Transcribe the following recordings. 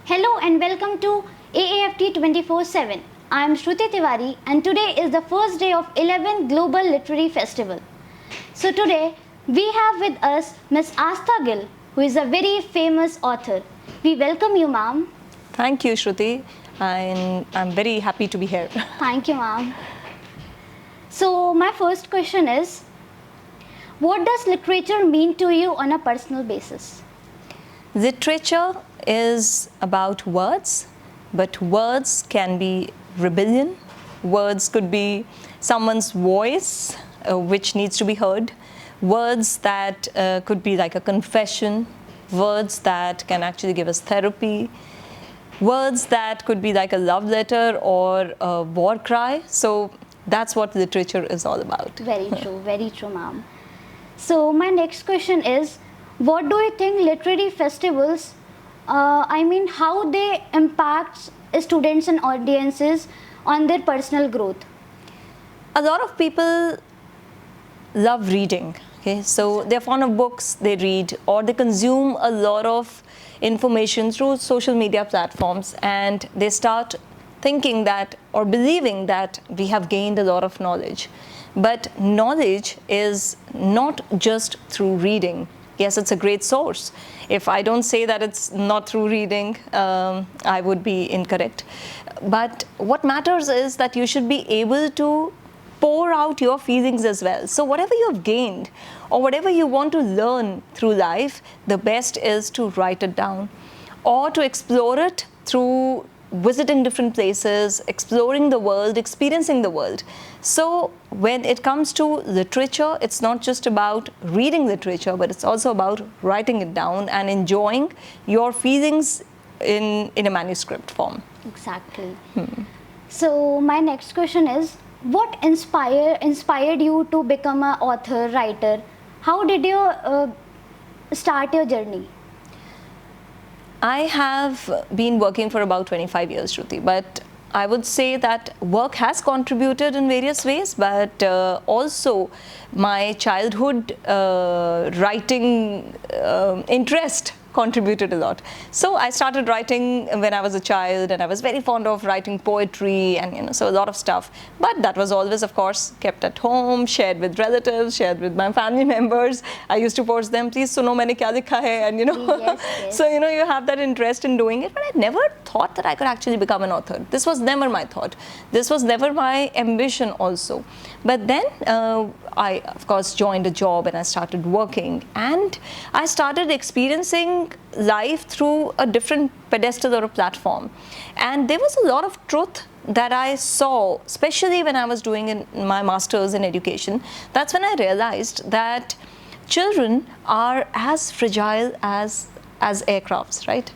Hello and welcome to AAFT 24/7. I am Shruti Tiwari and today is the first day of 11th Global Literary Festival. So today we have with us Ms. Astha Gill, who is a very famous author. We welcome you, ma'am. Thank you, Shruti. I'm very happy to be here. Thank you, ma'am. So my first question is, what does literature mean to you on a personal basis? Literature is about words, but words can be rebellion. Words could be someone's voice, which needs to be heard. Words that could be like a confession. Words that can actually give us therapy. Words that could be like a love letter or a war cry. So that's what literature is all about. Very true, ma'am. So my next question is, what do you think literary festivals, how they impact students and audiences on their personal growth? A lot of people love reading. Okay, so they're fond of books, they read, or they consume a lot of information through social media platforms, and they start thinking that or believing that we have gained a lot of knowledge. But knowledge is not just through reading. Yes, it's a great source. If I don't say that it's not through reading, I would be incorrect. But what matters is that you should be able to pour out your feelings as well. So whatever you have gained or whatever you want to learn through life, the best is to write it down or to explore it through visiting different places, exploring the world, experiencing the world. So when it comes to literature, it's not just about reading literature, but it's also about writing it down and enjoying your feelings in a manuscript form. Exactly. So my next question is, what inspired you to become an author, writer? How did you start your journey? I have been working for about 25 years, Shruti, but I would say that work has contributed in various ways, but also my childhood writing interest contributed a lot. So I started writing when I was a child, and I was very fond of writing poetry and so a lot of stuff. But that was always, of course, kept at home, shared with relatives, shared with my family members. I used to post them, please suno maine kya likha hai, and Yes. So you have that interest in doing it. But I never thought that I could actually become an author. This was never my thought. This was never my ambition also. But then I, of course, joined a job and I started working, and I started experiencing life through a different pedestal or a platform. And there was a lot of truth that I saw, especially when I was doing my master's in education. That's when I realized that children are as fragile as aircrafts, right?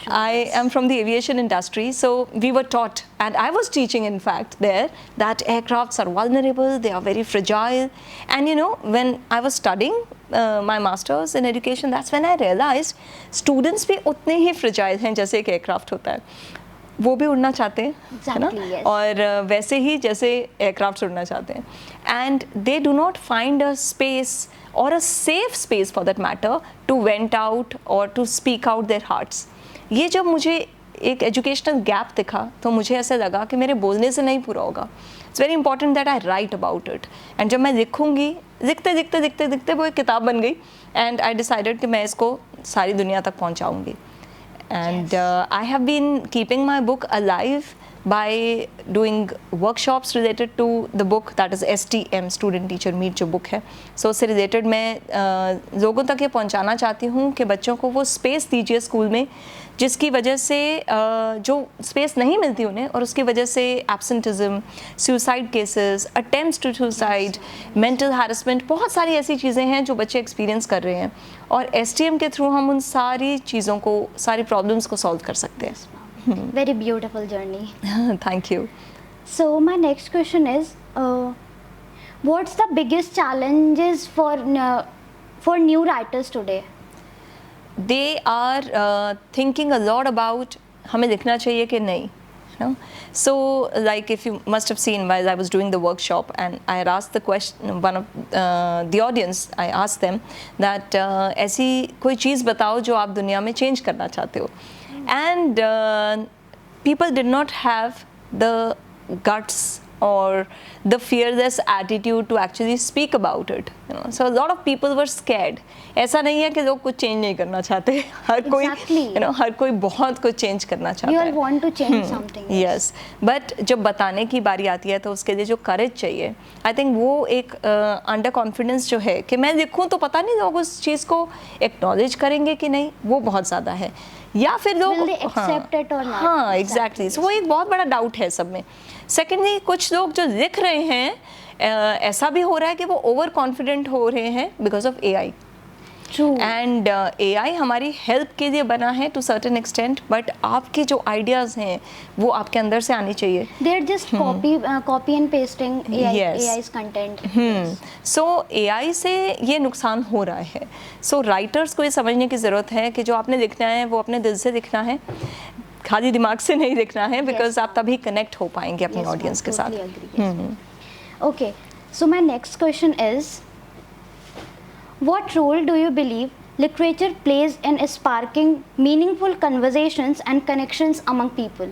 I am from the aviation industry, so we were taught, and I was teaching in fact there, that aircrafts are vulnerable, they are very fragile. And when I was studying my master's in education, that's when I realized students भी उतने ही fragile हैं जैसे एक aircraft होता है. वो भी उड़ना चाहते हैं, है ना? Yes. और वैसे ही जैसे aircrafts उड़ना चाहते हैं. And they do not find a space or a safe space for that matter to vent out or to speak out their hearts. ये जब मुझे एक एजुकेशनल गैप दिखा तो मुझे ऐसा लगा कि मेरे बोलने से नहीं पूरा होगा. It's very important that I right about it. And जब मैं लिखूंगी, लिखते वो एक किताब बन गई, एंड आई डिसाइडेड कि मैं इसको सारी दुनिया तक पहुंचाऊंगी. And I have been keeping my book alive by doing workshops related to the book, that is STM, Student Teacher Meet जो book है. So उससे related मैं लोगों तक ये पहुंचाना चाहती हूँ कि बच्चों को वो space दीजिए स्कूल में, जिसकी वजह से जो space नहीं मिलती उन्हें, और उसकी वजह से absenteeism, suicide cases, attempts to suicide, mental harassment, बहुत सारी ऐसी चीज़ें हैं जो बच्चे experience कर रहे हैं, और STM के through हम उन सारी चीज़ों को, सारी problems को solve कर सकते हैं. Very beautiful journey. Thank you. So my next question is, what's the biggest challenges for new writers today? They are thinking a lot about हमें लिखना चाहिए कि नहीं. So like if you must have seen while I was doing the workshop, and I had asked the question, one of the audience, I asked them that ऐसी कोई चीज़ बताओ जो आप दुनिया में change करना चाहते हो. and people did not have the guts or the fearless attitude to actually speak about it, you know. So a lot of people were scared. ऐसा नहीं है कि लोग कुछ change नहीं करना चाहते, हर कोई, you know, हर कोई बहुत कुछ change करना चाहता है. We all want to change something. Yes, but जब बताने की बारी आती है तो उसके लिए जो courage चाहिए, I think वो एक under confidence जो है कि मैं लिखूं तो पता नहीं लोग उस चीज़ को acknowledge करेंगे कि नहीं, वो बहुत ज़्यादा है. या फिर लोग Will they accept it or not? हाँ एग्जैक्टली, वो एक बहुत बड़ा डाउट है सब में. सेकेंडली कुछ लोग जो लिख रहे हैं ऐसा भी हो रहा है कि वो ओवर कॉन्फिडेंट हो रहे हैं because of AI. True. And AI हमारी हेल्प के लिए बना है टू सर्टेन एक्सटेंट, बट आपके जो आइडियाज़ हैं वो आपके अंदर से आनी चाहिए. They're just copy and pasting Yes. AI's content. So AI से ये नुकसान हो रहा है. सो राइटर्स को ये समझने की ज़रूरत है कि जो आपने लिखना है वो अपने दिल से लिखना है, खाली दिमाग से नहीं लिखना है, बिकॉज आप तभी कनेक्ट हो पाएंगे अपनी Yes, ऑडियंस ma'am, के साथ. totally agree, yes, ma'am. Okay, so my next question is, what role do you believe literature plays in sparking meaningful conversations and connections among people?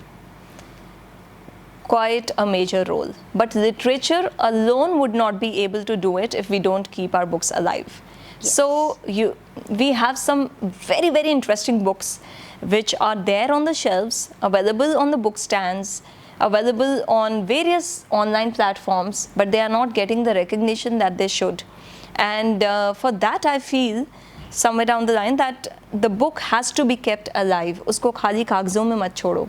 Quite a major role, but literature alone would not be able to do it if we don't keep our books alive. Yes. So we have some very, very interesting books which are there on the shelves, available on the book stands, available on various online platforms, but they are not getting the recognition that they should. And for that I feel somewhere down the line that the book has to be kept alive. उसको खाली कागज़ों में मत छोड़ो,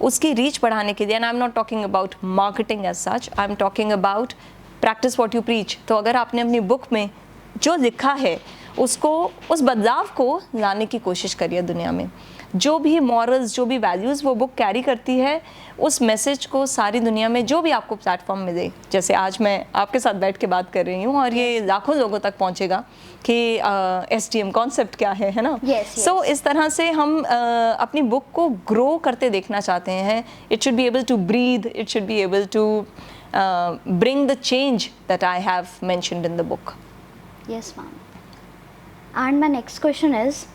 उसकी reach बढ़ाने के लिए. And I'm not talking about marketing as such, I'm talking about practice what you preach. तो अगर आपने अपनी बुक में जो लिखा है उसको, उस बदलाव को लाने की कोशिश करिए दुनिया में. जो भी मॉरल्स, जो भी वैल्यूज़ वो बुक कैरी करती है, उस मैसेज को सारी दुनिया में जो भी आपको प्लेटफॉर्म मिले, जैसे आज मैं आपके साथ बैठ के बात कर रही हूँ और ये लाखों लोगों तक पहुँचेगा कि STM कॉन्सेप्ट क्या है ना. सो इस तरह से हम अपनी बुक को ग्रो करते देखना चाहते हैं. It should be able to breathe, it should be able to bring the change that I have mentioned in the book. Yes, ma'am. And my next question is,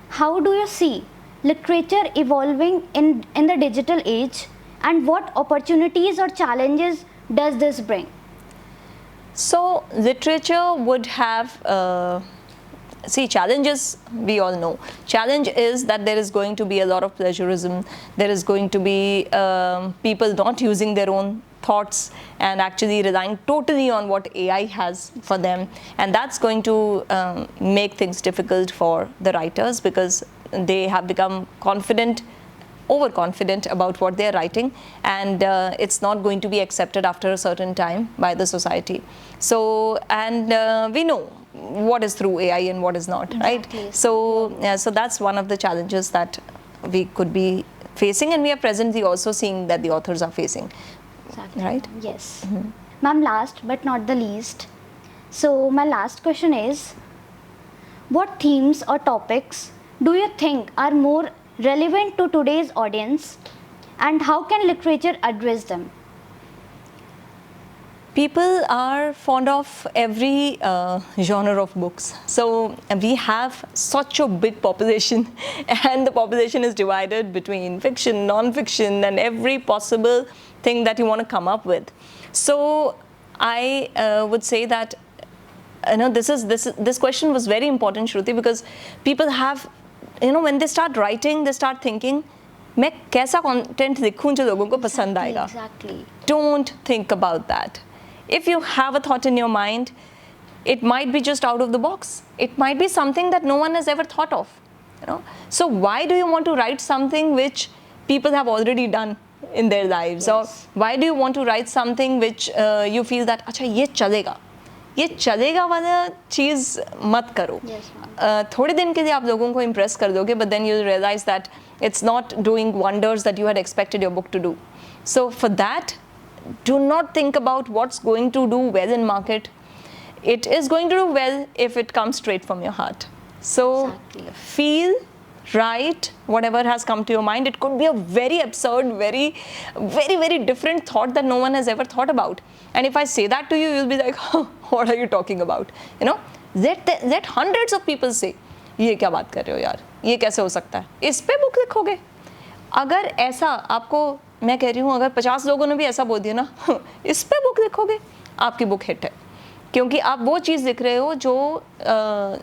how do you see literature evolving in the digital age, and what opportunities or challenges does this bring? So literature would have see, challenges we all know. Challenge is that there is going to be a lot of plagiarism, there is going to be people not using their own thoughts and actually relying totally on what AI has for them, and that's going to make things difficult for the writers because they have become overconfident about what they are writing, and it's not going to be accepted after a certain time by the society. So, and we know what is through AI and what is not, Exactly. right? So, so that's one of the challenges that we could be facing, and we are presently also seeing that the authors are facing. Exactly. Right? Yes. Ma'am, last but not the least, so my last question is, what themes or topics do you think are more relevant to today's audience, and how can literature address them? People are fond of every genre of books. So we have such a big population, and the population is divided between fiction, non-fiction, and every possible thing that you want to come up with. So I would say that this question was very important, Shruti, because people have, when they start writing, they start thinking, मैं कैसा content लिखूं जो लोगों को पसंद आएगा. Exactly. Don't think about that. If you have a thought in your mind, it might be just out of the box. It might be something that no one has ever thought of. So why do you want to write something which people have already done in their lives? Yes. Or why do you want to write something which you feel that अच्छा ये चलेगा वाला चीज़ मत करो. Yes, ma'am. थोड़े दिन के लिए आप लोगों को impress कर दोगे, but then you'll realize that it's not doing wonders that you had expected your book to do. So for that, do not think about what's going to do well in market. It is going to do well if it comes straight from your heart. So Exactly. feel, write whatever has come to your mind. It could be a very absurd, very, very, very different thought that no one has ever thought about. And if I say that to you, you'll be like, what are you talking about? Let hundreds of people say, ये क्या बात कर रहे हो यार, ये कैसे हो सकता है, इस पे बुक लिखोगे. अगर ऐसा आपको, मैं कह रही हूँ, अगर 50 लोगों ने भी ऐसा बोल दिया ना इस पे बुक लिखोगे, आपकी बुक हिट है, क्योंकि आप वो चीज़ लिख रहे हो जो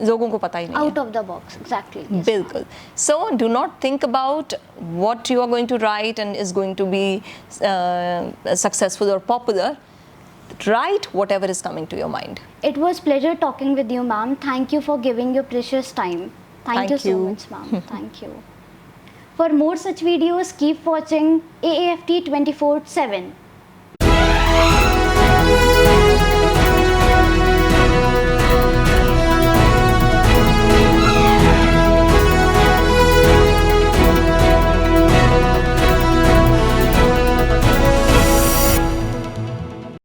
लोगों को पता ही नहीं Out of the box, exactly. है. Yes, बिल्कुल. So do not think about what you are going to write and is going to be successful or popular. Write whatever is coming to your mind. It was pleasure talking with you, ma'am. Thank you for giving your precious time. Thank you so you. much, ma'am. Thank you. For more such videos, keep watching AAFT 24/7.